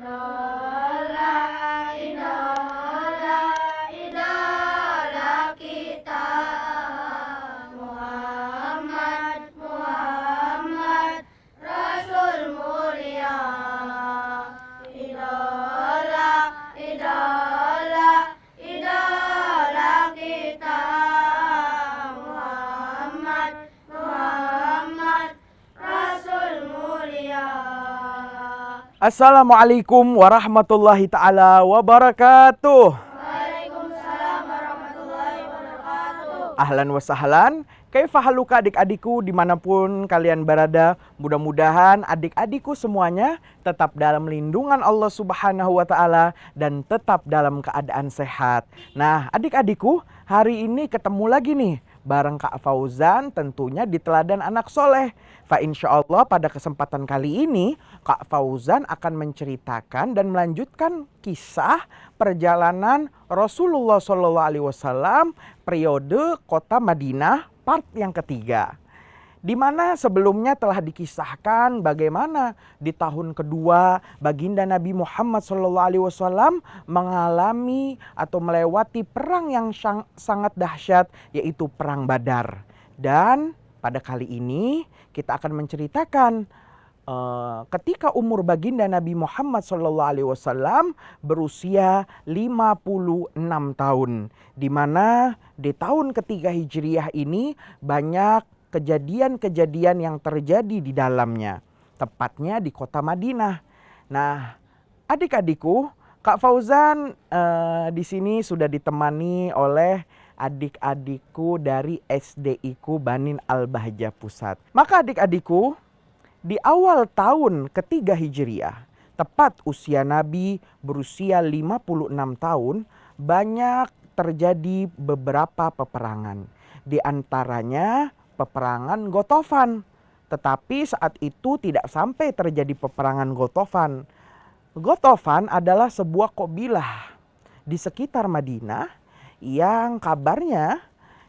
Idola, idola, idola kita Muhammad, Muhammad, Rasul mulia. Idola, idola, idola kita Muhammad, Muhammad, Rasul mulia. Assalamualaikum warahmatullahi ta'ala wabarakatuh. Waalaikumsalam warahmatullahi wabarakatuh. Ahlan wa sahlan. Kaifa haluka adik-adikku dimanapun kalian berada. Mudah-mudahan adik-adikku semuanya tetap dalam lindungan Allah Subhanahu wa ta'ala dan tetap dalam keadaan sehat. Nah adik-adikku, hari ini ketemu lagi nih bareng Kak Fauzan, tentunya di Teladan Anak Soleh. Fa insyaallah pada kesempatan kali ini Kak Fauzan akan menceritakan dan melanjutkan kisah perjalanan Rasulullah SAW periode kota Madinah part yang ketiga. Di mana sebelumnya telah dikisahkan bagaimana di tahun kedua baginda Nabi Muhammad SAW mengalami atau melewati perang yang sangat dahsyat, yaitu perang Badar. Dan pada kali ini kita akan menceritakan ketika umur baginda Nabi Muhammad SAW berusia 56 tahun. Di mana di tahun ketiga Hijriah ini banyak kejadian-kejadian yang terjadi di dalamnya, tepatnya di kota Madinah. Nah, adik-adikku, Kak Fauzan di sini sudah ditemani oleh adik-adikku dari SDI-ku Banin Al-Bahjah Pusat. Maka adik-adikku, di awal tahun ketiga Hijriah, tepat usia Nabi berusia 56 tahun, banyak terjadi beberapa peperangan. Di antaranya peperangan Gotofan. Tetapi saat itu tidak sampai terjadi peperangan Gotofan. Gotofan adalah sebuah kabilah di sekitar Madinah yang kabarnya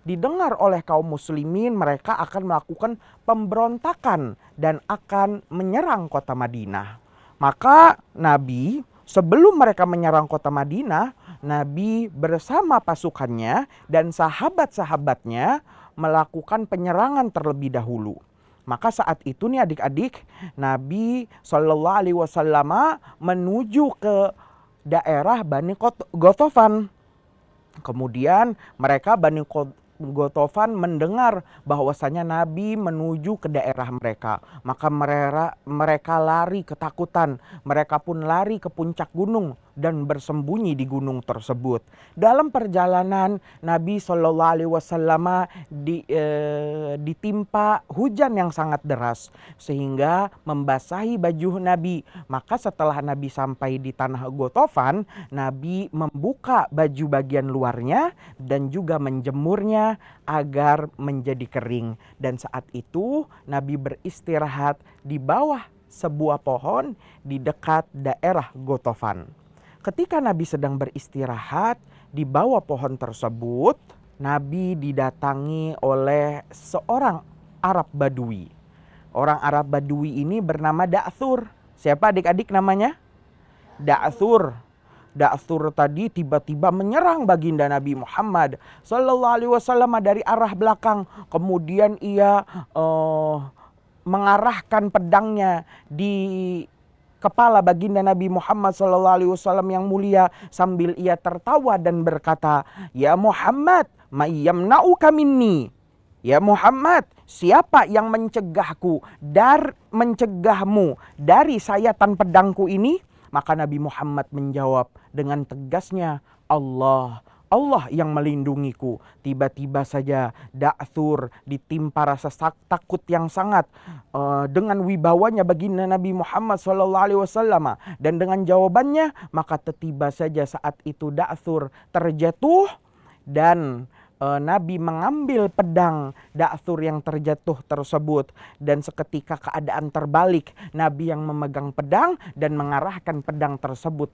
didengar oleh kaum muslimin mereka akan melakukan pemberontakan dan akan menyerang kota Madinah. Maka Nabi sebelum mereka menyerang kota Madinah, Nabi bersama pasukannya dan sahabat-sahabatnya melakukan penyerangan terlebih dahulu. Maka saat itu nih adik-adik, Nabi SAW menuju ke daerah Bani Gotofan. Kemudian mereka Bani Gotofan mendengar bahwasanya Nabi menuju ke daerah mereka. Maka mereka lari ketakutan. Mereka pun lari ke puncak gunung dan bersembunyi di gunung tersebut. Dalam perjalanan Nabi SAW ditimpa hujan yang sangat deras sehingga membasahi baju Nabi. Maka setelah Nabi sampai di tanah Gotofan, Nabi membuka baju bagian luarnya dan juga menjemurnya agar menjadi kering. Dan saat itu Nabi beristirahat di bawah sebuah pohon di dekat daerah Gotofan. Ketika Nabi sedang beristirahat di bawah pohon tersebut, Nabi didatangi oleh seorang Arab Badui. Orang Arab Badui ini bernama Da'thur. Siapa adik-adik namanya? Da'thur. Da'thur tadi tiba-tiba menyerang baginda Nabi Muhammad SAW dari arah belakang. Kemudian ia mengarahkan pedangnya di kepala baginda Nabi Muhammad SAW yang mulia sambil ia tertawa dan berkata, "Ya Muhammad, mayyamna'uka minni." Ya Muhammad, siapa yang mencegahmu dari sayatan pedangku ini? Maka Nabi Muhammad menjawab dengan tegasnya, Allah yang melindungiku. Tiba-tiba saja Da'thur ditimpa rasa takut yang sangat dengan wibawanya baginda Nabi Muhammad SAW. Dan dengan jawabannya, maka tiba saja saat itu Da'thur terjatuh dan Nabi mengambil pedang Da'thur yang terjatuh tersebut, dan seketika keadaan terbalik, Nabi yang memegang pedang dan mengarahkan pedang tersebut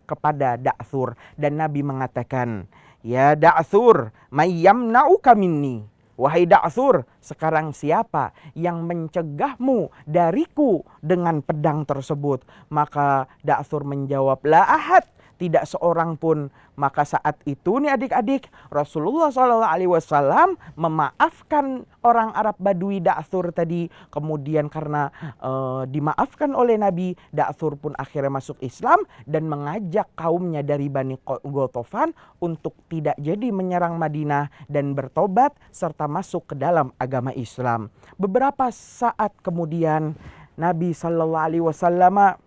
kepada Da'thur, dan Nabi mengatakan, "Ya Da'thur, may yamna'uka minni." Wahai Da'thur, sekarang siapa yang mencegahmu dariku dengan pedang tersebut? Maka Da'thur menjawab, "La ahad." Tidak seorang pun. Maka saat itu nih adik-adik, Rasulullah SAW memaafkan orang Arab Badui Da'thur tadi. Kemudian karena dimaafkan oleh Nabi, Da'thur pun akhirnya masuk Islam dan mengajak kaumnya dari Bani Ghatafan untuk tidak jadi menyerang Madinah dan bertobat serta masuk ke dalam agama Islam. Beberapa saat kemudian Nabi SAW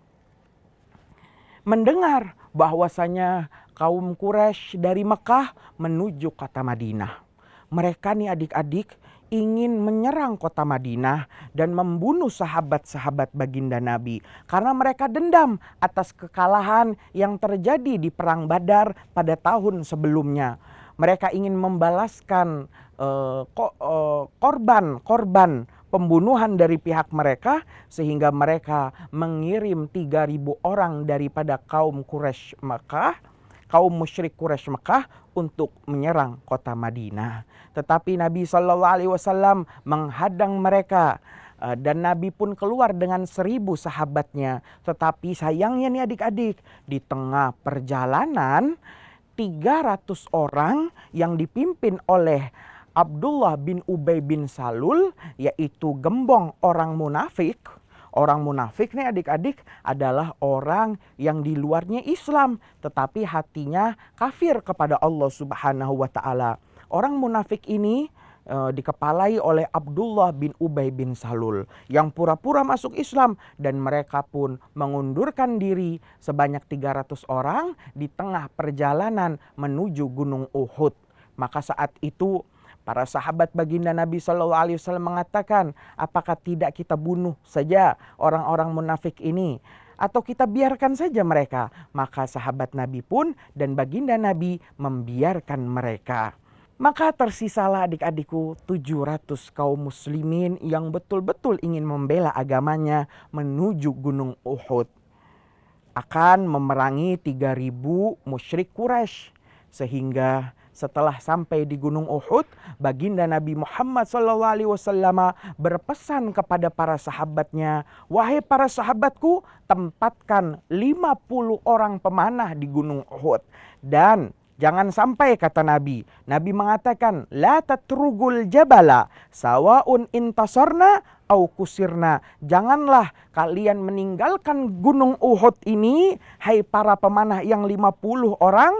mendengar bahwasanya kaum Quraisy dari Mekah menuju kota Madinah. Mereka nih adik-adik ingin menyerang kota Madinah dan membunuh sahabat-sahabat baginda Nabi. Karena mereka dendam atas kekalahan yang terjadi di Perang Badar pada tahun sebelumnya. Mereka ingin membalaskan korban pembunuhan dari pihak mereka, sehingga mereka mengirim 3.000 orang daripada kaum Quraisy Mekah, kaum musyrik Quraisy Mekah untuk menyerang kota Madinah. Tetapi Nabi SAW menghadang mereka, dan Nabi pun keluar dengan 1.000 sahabatnya. Tetapi sayangnya nih adik-adik, di tengah perjalanan 300 orang yang dipimpin oleh Abdullah bin Ubay bin Salul, yaitu gembong orang munafik. Orang munafik nih adik-adik adalah orang yang di luarnya Islam tetapi hatinya kafir kepada Allah Subhanahu wa taala. Orang munafik ini dikepalai oleh Abdullah bin Ubay bin Salul yang pura-pura masuk Islam, dan mereka pun mengundurkan diri sebanyak 300 orang di tengah perjalanan menuju Gunung Uhud. Maka saat itu para sahabat baginda Nabi SAW mengatakan, apakah tidak kita bunuh saja orang-orang munafik ini? Atau kita biarkan saja mereka? Maka sahabat Nabi pun dan baginda Nabi membiarkan mereka. Maka tersisalah adik-adikku 700 kaum muslimin yang betul-betul ingin membela agamanya menuju Gunung Uhud. Akan memerangi 3.000 musyrik Quraisy. Sehingga setelah sampai di Gunung Uhud, baginda Nabi Muhammad SAW berpesan kepada para sahabatnya, "Wahai para sahabatku, tempatkan 50 orang pemanah di Gunung Uhud. Dan jangan sampai," kata Nabi. Nabi mengatakan, "La tatrugul jabala sawaun intasarna au kusirna." Janganlah kalian meninggalkan Gunung Uhud ini, hai para pemanah yang 50 orang.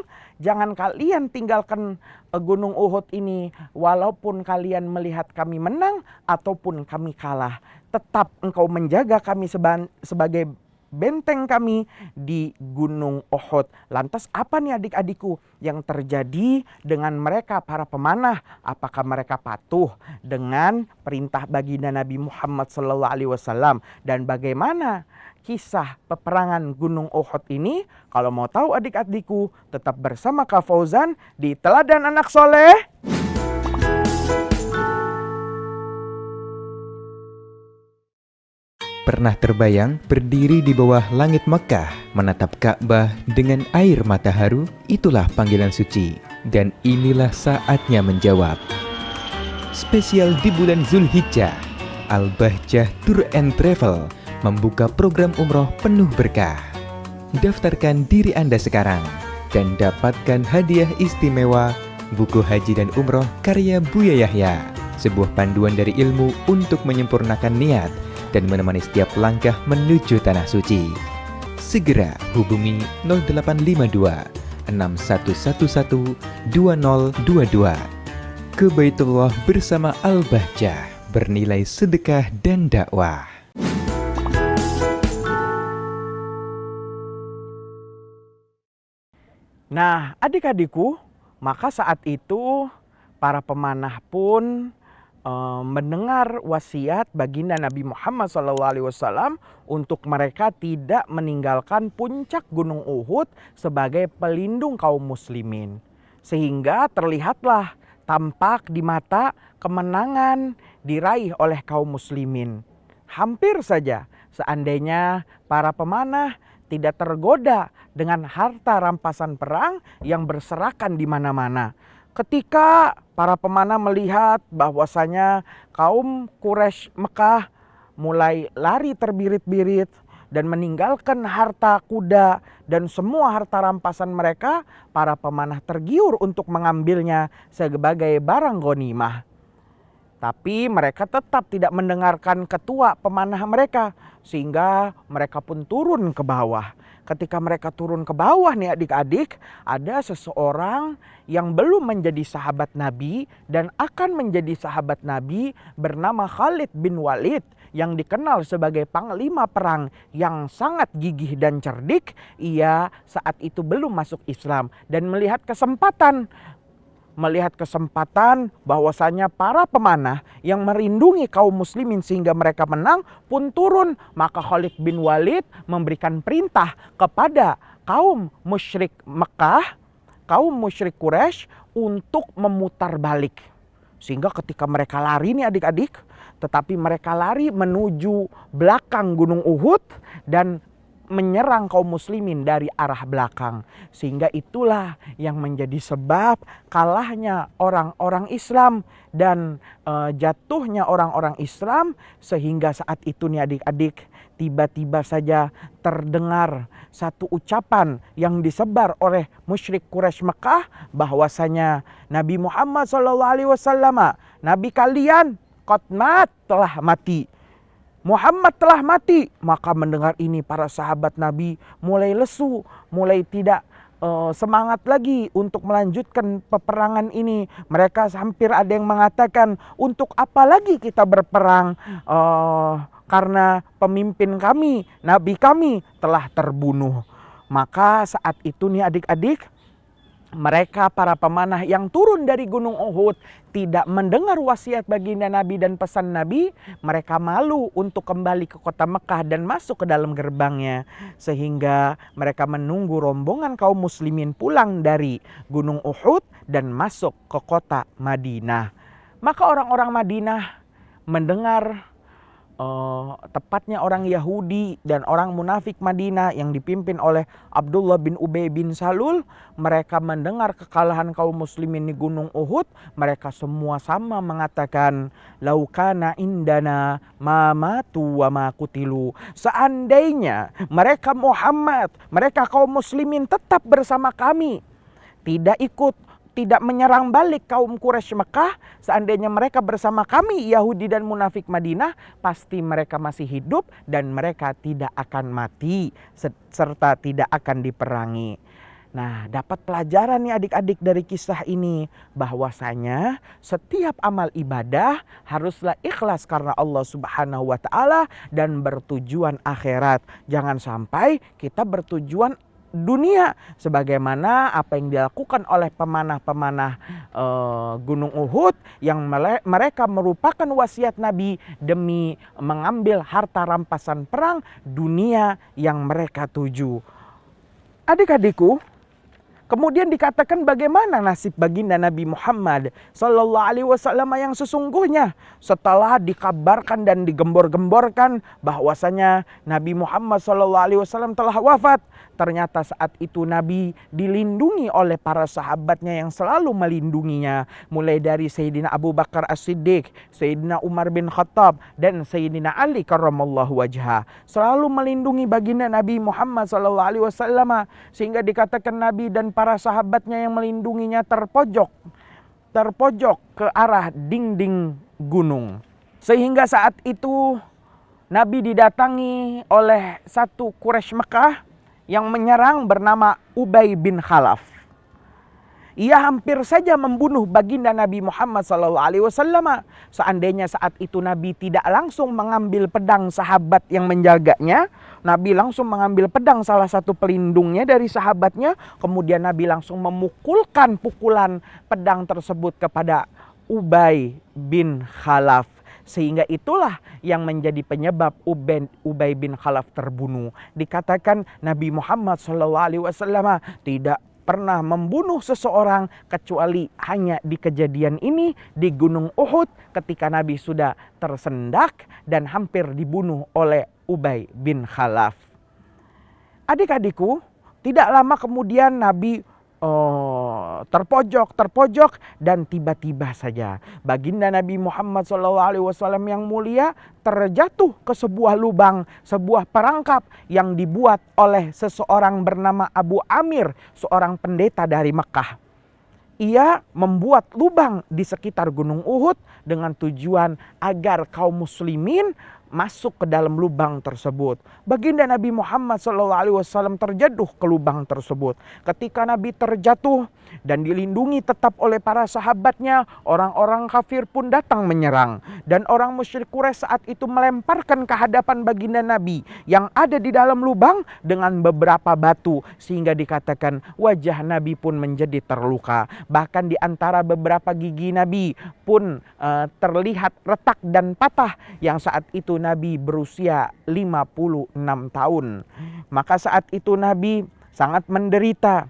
Jangan kalian tinggalkan Gunung Uhud ini walaupun kalian melihat kami menang ataupun kami kalah. Tetap engkau menjaga kami sebagai benteng kami di Gunung Uhud. Lantas apa nih adik-adikku yang terjadi dengan mereka para pemanah? Apakah mereka patuh dengan perintah baginda Nabi Muhammad SAW? Dan bagaimana kisah peperangan Gunung Uhud ini? Kalau mau tahu adik-adikku, tetap bersama Kak Fauzan di Teladan Anak Soleh. Pernah terbayang berdiri di bawah langit Mekah, menatap Ka'bah dengan air mata haru? Itulah panggilan suci, dan inilah saatnya menjawab. Spesial di bulan Zulhijjah, Al-Bahjah Tour and Travel membuka program umroh penuh berkah. Daftarkan diri Anda sekarang dan dapatkan hadiah istimewa buku haji dan umroh karya Buya Yahya, sebuah panduan dari ilmu untuk menyempurnakan niat dan menemani setiap langkah menuju Tanah Suci. Segera hubungi 0852 6111 2022. Ke Baitullah bersama Al-Bahjah, bernilai sedekah dan dakwah. Nah, adik-adikku, maka saat itu para pemanah pun mendengar wasiat baginda Nabi Muhammad SAW untuk mereka tidak meninggalkan puncak Gunung Uhud sebagai pelindung kaum muslimin. Sehingga terlihatlah tampak di mata kemenangan diraih oleh kaum muslimin. Hampir saja seandainya para pemanah tidak tergoda dengan harta rampasan perang yang berserakan di mana-mana. Ketika para pemanah melihat bahwasanya kaum Quraisy Mekah mulai lari terbirit-birit dan meninggalkan harta kuda dan semua harta rampasan mereka, para pemanah tergiur untuk mengambilnya sebagai barang ghanimah. Tapi mereka tetap tidak mendengarkan ketua pemanah mereka, sehingga mereka pun turun ke bawah. Ketika mereka turun ke bawah nih adik-adik, ada seseorang yang belum menjadi sahabat Nabi dan akan menjadi sahabat Nabi bernama Khalid bin Walid, yang dikenal sebagai panglima perang yang sangat gigih dan cerdik. Ia saat itu belum masuk Islam dan melihat kesempatan bahwasanya para pemanah yang merindungi kaum muslimin sehingga mereka menang pun turun. Maka Khalid bin Walid memberikan perintah kepada kaum musyrik Mekah, kaum musyrik Quraisy untuk memutar balik. Sehingga ketika mereka lari nih adik-adik, tetapi mereka lari menuju belakang Gunung Uhud dan menyerang kaum muslimin dari arah belakang. Sehingga itulah yang menjadi sebab kalahnya orang-orang Islam dan jatuhnya orang-orang Islam. Sehingga saat itu nih adik-adik, tiba-tiba saja terdengar satu ucapan yang disebar oleh musyrik Quraisy Mekah bahwasanya Nabi Muhammad SAW, Nabi kalian telah mati. Muhammad telah mati. Maka mendengar ini para sahabat Nabi mulai lesu, mulai tidak semangat lagi untuk melanjutkan peperangan ini. Mereka hampir ada yang mengatakan, untuk apa lagi kita berperang, karena pemimpin kami, Nabi kami telah terbunuh. Maka saat itu nih adik-adik, mereka para pemanah yang turun dari Gunung Uhud tidak mendengar wasiat baginda Nabi dan pesan Nabi. Mereka malu untuk kembali ke kota Mekah dan masuk ke dalam gerbangnya. Sehingga mereka menunggu rombongan kaum muslimin pulang dari Gunung Uhud dan masuk ke kota Madinah. Maka orang-orang Madinah mendengar, tepatnya orang Yahudi dan orang munafik Madinah yang dipimpin oleh Abdullah bin Ubay bin Salul, mereka mendengar kekalahan kaum muslimin di Gunung Uhud. Mereka semua sama mengatakan, laukana indana ma matu wa ma kutilu. Seandainya mereka Muhammad, mereka kaum muslimin tetap bersama kami, tidak menyerang balik kaum Quraisy Mekah, seandainya mereka bersama kami Yahudi dan munafik Madinah, pasti mereka masih hidup dan mereka tidak akan mati serta tidak akan diperangi. Nah, dapat pelajaran nih adik-adik dari kisah ini, bahwasanya setiap amal ibadah haruslah ikhlas karena Allah Subhanahu wa taala dan bertujuan akhirat. Jangan sampai kita bertujuan dunia, sebagaimana apa yang dilakukan oleh pemanah-pemanah Gunung Uhud yang mereka merupakan wasiat Nabi demi mengambil harta rampasan perang dunia yang mereka tuju. Adik-adikku, kemudian dikatakan bagaimana nasib baginda Nabi Muhammad SAW yang sesungguhnya setelah dikabarkan dan digembor-gemborkan bahwasanya Nabi Muhammad SAW telah wafat. Ternyata saat itu Nabi dilindungi oleh para sahabatnya yang selalu melindunginya. Mulai dari Sayyidina Abu Bakar As-Siddiq, Sayyidina Umar bin Khattab, dan Sayyidina Ali karramallahu wajhah. Selalu melindungi baginda Nabi Muhammad SAW. Sehingga dikatakan Nabi dan para sahabatnya yang melindunginya terpojok ke arah dinding gunung. Sehingga saat itu Nabi didatangi oleh satu Quraisy Mekah yang menyerang bernama Ubay bin Khalaf. Ia hampir saja membunuh baginda Nabi Muhammad SAW. Seandainya saat itu Nabi tidak langsung mengambil pedang sahabat yang menjaganya, Nabi langsung mengambil pedang salah satu pelindungnya dari sahabatnya. Kemudian Nabi langsung memukulkan pukulan pedang tersebut kepada Ubay bin Khalaf. Sehingga itulah yang menjadi penyebab Ubay bin Khalaf terbunuh. Dikatakan Nabi Muhammad SAW tidak pernah membunuh seseorang kecuali hanya di kejadian ini di Gunung Uhud ketika Nabi sudah tersendak dan hampir dibunuh oleh Ubay bin Khalaf. Adik-adikku, tidak lama kemudian Nabi terpojok dan tiba-tiba saja baginda Nabi Muhammad SAW yang mulia terjatuh ke sebuah lubang, sebuah perangkap yang dibuat oleh seseorang bernama Abu Amir, seorang pendeta dari Mekah. Ia membuat lubang di sekitar Gunung Uhud dengan tujuan agar kaum muslimin masuk ke dalam lubang tersebut. Baginda Nabi Muhammad SAW terjatuh ke lubang tersebut. Ketika Nabi terjatuh dan dilindungi tetap oleh para sahabatnya, orang-orang kafir pun datang menyerang. Dan orang musyrik Quraisy saat itu melemparkan ke hadapan baginda Nabi yang ada di dalam lubang dengan beberapa batu. Sehingga dikatakan wajah Nabi pun menjadi terluka. Bahkan di antara beberapa gigi Nabi pun terlihat retak dan patah yang saat itu Nabi berusia 56 tahun. Maka saat itu Nabi sangat menderita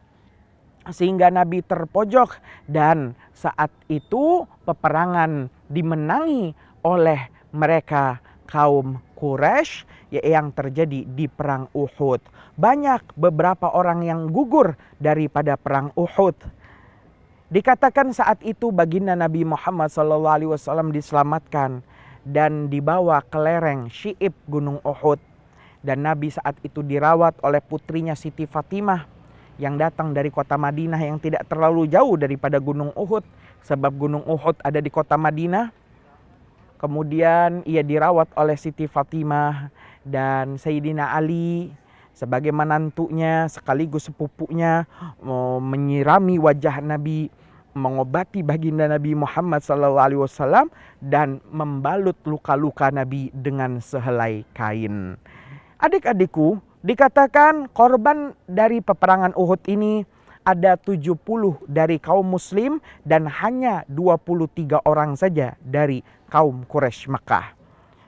sehingga Nabi terpojok dan saat itu peperangan dimenangi oleh mereka kaum Quraisy yang terjadi di perang Uhud. Banyak beberapa orang yang gugur daripada perang Uhud. Dikatakan saat itu baginda Nabi Muhammad SAW diselamatkan dan dibawa ke lereng Syi'ib Gunung Uhud. Dan Nabi saat itu dirawat oleh putrinya Siti Fatimah yang datang dari kota Madinah yang tidak terlalu jauh daripada Gunung Uhud. Sebab Gunung Uhud ada di kota Madinah. Kemudian ia dirawat oleh Siti Fatimah dan Sayyidina Ali sebagai menantunya sekaligus sepupunya menyirami wajah Nabi, mengobati baginda Nabi Muhammad SAW dan membalut luka-luka Nabi dengan sehelai kain. Adik-adikku, dikatakan korban dari peperangan Uhud ini ada 70 dari kaum muslim dan hanya 23 orang saja dari kaum Quraisy Makkah.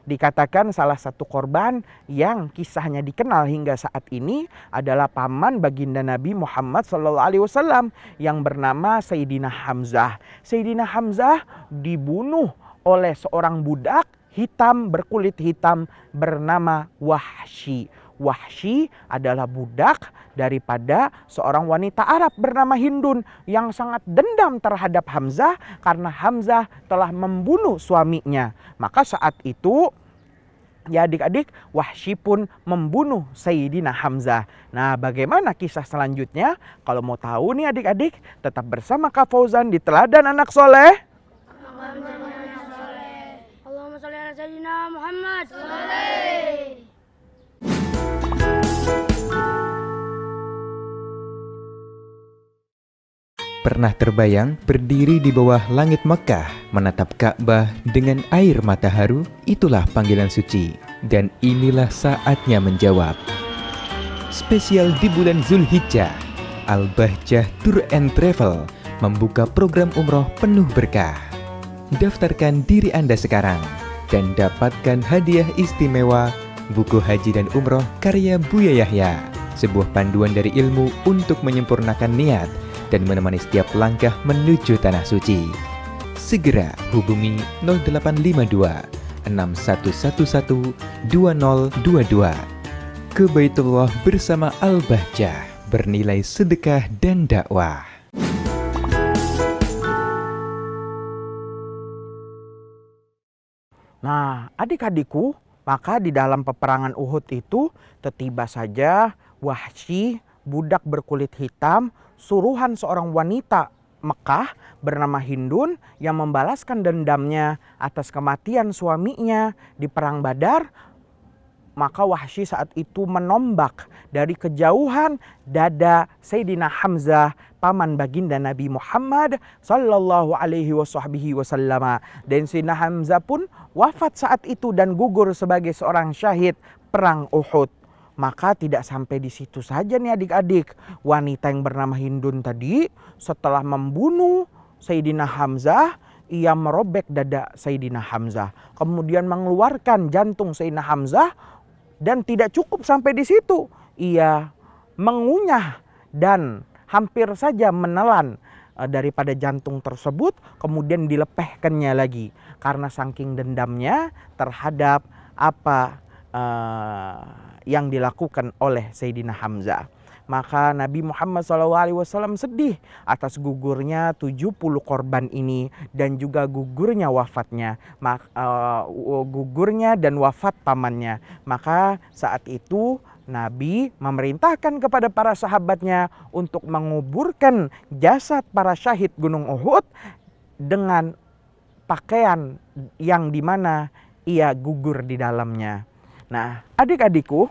Dikatakan salah satu korban yang kisahnya dikenal hingga saat ini adalah paman baginda Nabi Muhammad SAW yang bernama Sayyidina Hamzah. Sayyidina Hamzah dibunuh oleh seorang budak hitam berkulit hitam bernama Wahsy. Wahsy adalah budak daripada seorang wanita Arab bernama Hindun yang sangat dendam terhadap Hamzah karena Hamzah telah membunuh suaminya. Maka saat itu ya adik-adik, Wahsy pun membunuh Sayyidina Hamzah. Nah, bagaimana kisah selanjutnya? Kalau mau tahu nih adik-adik, tetap bersama Kak Fauzan di Teladan Anak Soleh. Allahumma sholli ala sayyidina Muhammad. Pernah terbayang berdiri di bawah langit Mekah, menatap Ka'bah dengan air mata haru? Itulah panggilan suci, dan inilah saatnya menjawab. Spesial di bulan Zulhijjah, Al-Bahjah Tour and Travel membuka program umroh penuh berkah. Daftarkan diri Anda sekarang dan dapatkan hadiah istimewa buku haji dan umroh karya Buya Yahya, sebuah panduan dari ilmu untuk menyempurnakan niat dan menemani setiap langkah menuju Tanah Suci. Segera hubungi 0852 6111 2022. Ke Baitullah bersama Al-Bahjah, bernilai sedekah dan dakwah. Nah, adik-adikku, maka di dalam peperangan Uhud itu tiba saja Wahsy, budak berkulit hitam, suruhan seorang wanita Mekah bernama Hindun yang membalaskan dendamnya atas kematian suaminya di perang Badar. Maka Wahsy saat itu menombak dari kejauhan dada Sayyidina Hamzah, paman baginda Nabi Muhammad sallallahu alaihi wasallam. Dan Sayyidina Hamzah pun wafat saat itu dan gugur sebagai seorang syahid perang Uhud. Maka tidak sampai di situ saja nih adik-adik. Wanita yang bernama Hindun tadi setelah membunuh Sayyidina Hamzah, ia merobek dada Sayyidina Hamzah. Kemudian mengeluarkan jantung Sayyidina Hamzah dan tidak cukup sampai di situ. Ia mengunyah dan hampir saja menelan daripada jantung tersebut, kemudian dilepehkannya lagi karena saking dendamnya terhadap apa yang dilakukan oleh Sayyidina Hamzah. Maka Nabi Muhammad SAW sedih atas gugurnya 70 korban ini dan juga gugurnya wafatnya, gugurnya dan wafat pamannya. Maka saat itu Nabi memerintahkan kepada para sahabatnya untuk menguburkan jasad para syahid Gunung Uhud dengan pakaian yang dimana ia gugur di dalamnya. Nah, adik-adikku,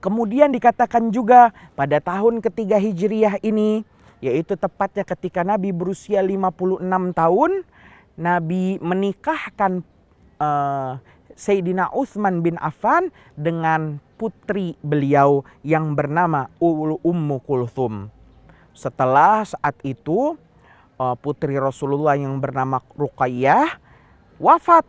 kemudian dikatakan juga pada tahun ketiga Hijriyah ini, yaitu tepatnya ketika Nabi berusia 56 tahun, Nabi menikahkan Sayyidina Utsman bin Affan dengan putri beliau yang bernama Ummu Kulthum. Setelah saat itu putri Rasulullah yang bernama Ruqayyah wafat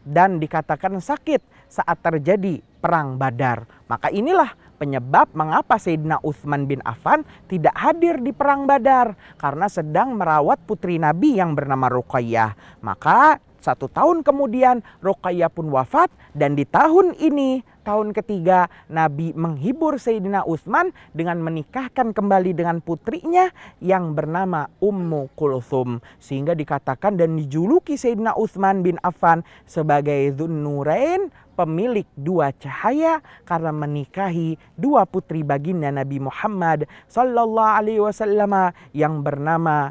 dan dikatakan sakit saat terjadi perang Badar. Maka inilah penyebab mengapa Sayyidina Utsman bin Affan tidak hadir di perang Badar, karena sedang merawat putri Nabi yang bernama Ruqayyah. Maka 1 tahun kemudian Ruqayyah pun wafat, dan di tahun ini, tahun ketiga, Nabi menghibur Sayyidina Utsman dengan menikahkan kembali dengan putrinya yang bernama Ummu Kulthum, sehingga dikatakan dan dijuluki Sayyidina Utsman bin Affan sebagai Dzunnurain, pemilik 2 cahaya, karena menikahi 2 putri baginda Nabi Muhammad sallallahu alaihi wasallam yang bernama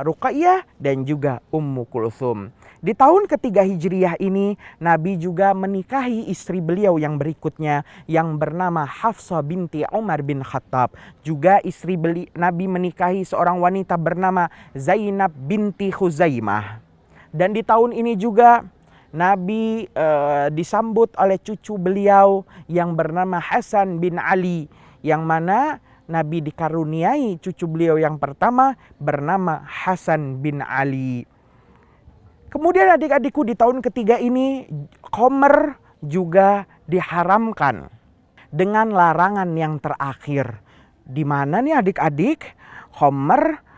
Ruqayyah dan juga Ummu Kulthum. Di tahun ketiga Hijriyah ini Nabi juga menikahi istri beliau yang berikutnya yang bernama Hafsah binti Umar bin Khattab. Juga istri Nabi menikahi seorang wanita bernama Zainab binti Khuzaimah. Dan di tahun ini juga Nabi disambut oleh cucu beliau yang bernama Hasan bin Ali, yang mana Nabi dikaruniai cucu beliau yang pertama bernama Hasan bin Ali. Kemudian adik-adikku, di tahun ketiga ini khamr juga diharamkan dengan larangan yang terakhir. Di mana nih adik-adik, khamr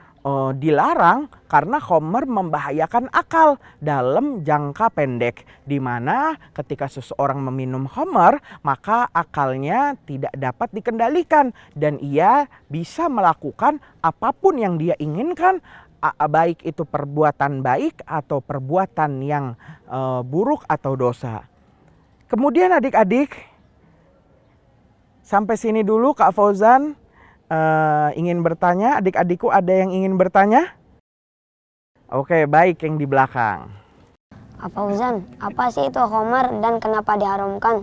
dilarang karena khamr membahayakan akal dalam jangka pendek, di mana ketika seseorang meminum khamr maka akalnya tidak dapat dikendalikan dan ia bisa melakukan apapun yang dia inginkan, baik itu perbuatan baik atau perbuatan yang buruk atau dosa. Kemudian adik-adik, sampai sini dulu Kak Fauzan ingin bertanya. Adik-adikku ada yang ingin bertanya? Oke, baik, yang di belakang. Kak Fauzan, apa sih itu khamr dan kenapa diharamkan?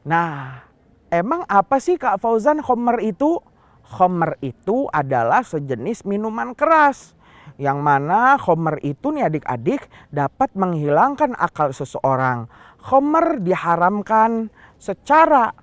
Nah, emang apa sih Kak Fauzan khamr itu? Khamr itu adalah sejenis minuman keras, yang mana khamr itu nih adik-adik dapat menghilangkan akal seseorang. Khamr diharamkan secara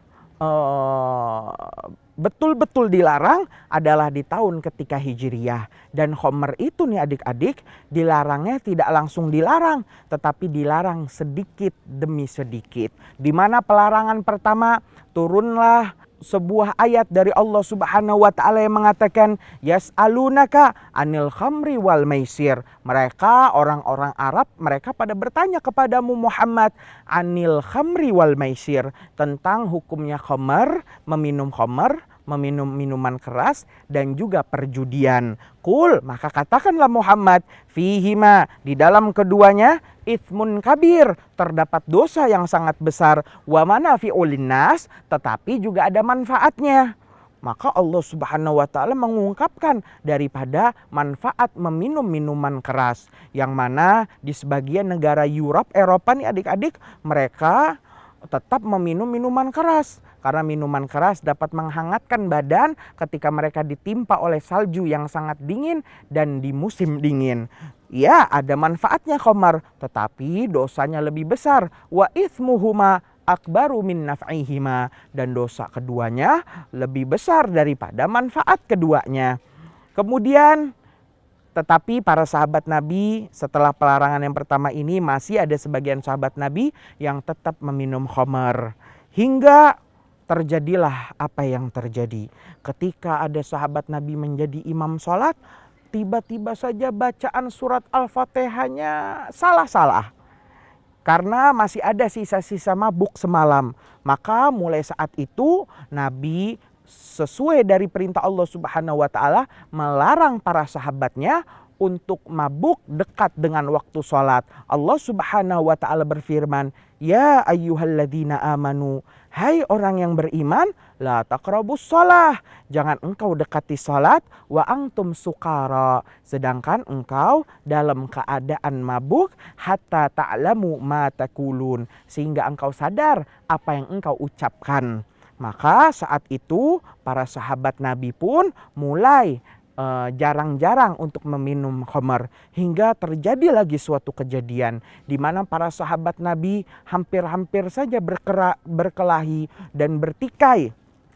betul-betul dilarang adalah di tahun ketika Hijriyah. Dan khamr itu nih adik-adik dilarangnya tidak langsung dilarang, tetapi dilarang sedikit demi sedikit. Di mana pelarangan pertama, turunlah sebuah ayat dari Allah Subhanahu wa taala yang mengatakan yas'alunaka anil khamri wal maisir. Mereka orang-orang Arab, mereka pada bertanya kepadamu Muhammad anil khamri wal maisir, tentang hukumnya khamr, meminum minuman keras dan juga perjudian. Qul, maka katakanlah Muhammad, fihima, di dalam keduanya itsmun kabir, terdapat dosa yang sangat besar, wa manafi'ul linnas, tetapi juga ada manfaatnya. Maka Allah Subhanahu wa taala mengungkapkan daripada manfaat meminum minuman keras, yang mana di sebagian negara Eropa nih adik-adik, mereka tetap meminum minuman keras karena minuman keras dapat menghangatkan badan ketika mereka ditimpa oleh salju yang sangat dingin dan di musim dingin. Ya, ada manfaatnya khamr, tetapi dosanya lebih besar. Wa itsmuhuma akbaru min naf'ihima, dan dosa keduanya lebih besar daripada manfaat keduanya. Kemudian tetapi para sahabat Nabi setelah pelarangan yang pertama ini masih ada sebagian sahabat Nabi yang tetap meminum khamr. Hingga terjadilah apa yang terjadi. Ketika ada sahabat Nabi menjadi imam sholat, tiba-tiba saja bacaan surat Al-Fatihahnya salah-salah. Karena masih ada sisa-sisa mabuk semalam. Maka mulai saat itu Nabi sesuai dari perintah Allah Subhanahu wa taala melarang para sahabatnya untuk mabuk dekat dengan waktu sholat. Allah Subhanahu wa taala berfirman, "Ya ayyuhalladzina amanu," hai orang yang beriman, la taqrabus shalah, jangan engkau dekati salat, wa antum sukara, sedangkan engkau dalam keadaan mabuk, hatta ta'lamu ma taqulun, sehingga engkau sadar apa yang engkau ucapkan. Maka saat itu para sahabat Nabi pun mulai jarang-jarang untuk meminum khamar, hingga terjadi lagi suatu kejadian di mana para sahabat Nabi hampir-hampir saja berkelahi dan bertikai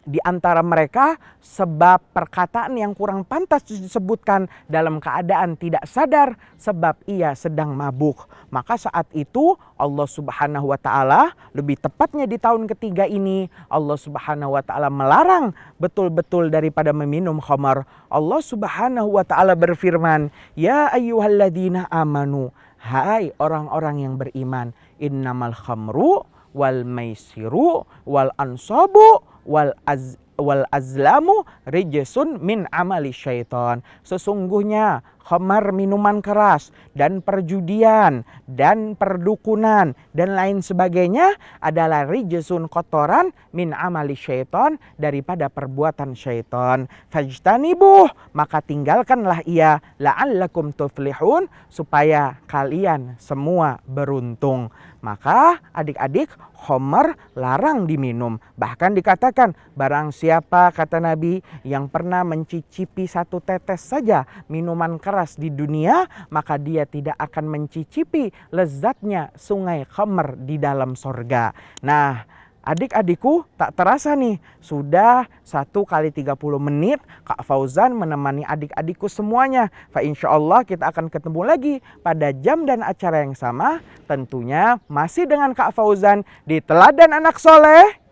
di antara mereka sebab perkataan yang kurang pantas disebutkan dalam keadaan tidak sadar sebab ia sedang mabuk. Maka saat itu Allah Subhanahu wa taala, lebih tepatnya di tahun ketiga ini, Allah Subhanahu wa taala melarang betul-betul daripada meminum khamar. Allah Subhanahu wa taala berfirman, "Ya ayyuhalladzina amanu," hai orang-orang yang beriman, "innamal khamru wal maisiru wal ansabu wal azlamu rijsun min amali syaitan." Sesungguhnya khamar, minuman keras, dan perjudian, dan perdukunan, dan lain sebagainya adalah rijsun, kotoran, min amali syaitan, daripada perbuatan syaitan. Fajtanibuh, maka tinggalkanlah ia, la'allakum tuflihun, supaya kalian semua beruntung. Maka adik-adik, khamar larang diminum. Bahkan dikatakan, barang siapa, kata Nabi, yang pernah mencicipi satu tetes saja minuman keras di dunia, maka dia tidak akan mencicipi lezatnya sungai khamar di dalam sorga. Nah, adik-adikku, tak terasa nih, sudah 1 kali 30 menit Kak Fauzan menemani adik-adikku semuanya. Fa insyaallah kita akan ketemu lagi pada jam dan acara yang sama, tentunya masih dengan Kak Fauzan di Teladan Anak Soleh.